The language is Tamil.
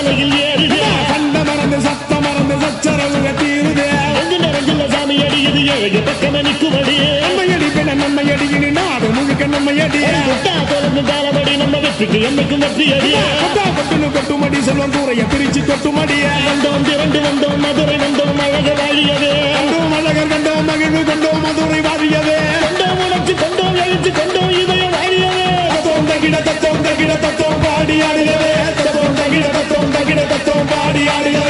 தலையில் ஏறுது சண்ட மறந்து சத்த மறந்து சச்சரவுக தீருது நெஞ்சில சாமி அடியுது ஏழு பக்கம் நிற்குமடி நம்மையடி பின்ன நம்மையடி இனி நாடு முழுக்க நம்மையடி தொடர்ந்து தாளபடி நம்ம வெற்றிக்கு என்னைக்கும் வெற்றி அடி கொட்டுனு கொட்டுமடி செல்வம் கூறைய பிரிச்சு கொட்டுமடிய வந்தோம் திரண்டு வந்தோம் மதுரை வந்தோம் அழக வாழியது கண்டோம் அழகர் கண்டோம் மகிழ்வு கொண்டோம் மதுரை வாழியது கொண்டோம் உணர்ச்சி கொண்டோம் எழுச்சி கொண்டோம் இதயம் வாழியது தத்தோம் தகிட தத்தோம் பாடி ஆடுகிறது தத்தோம் தகிட தத்தோம் பாடி ஆடுகிறது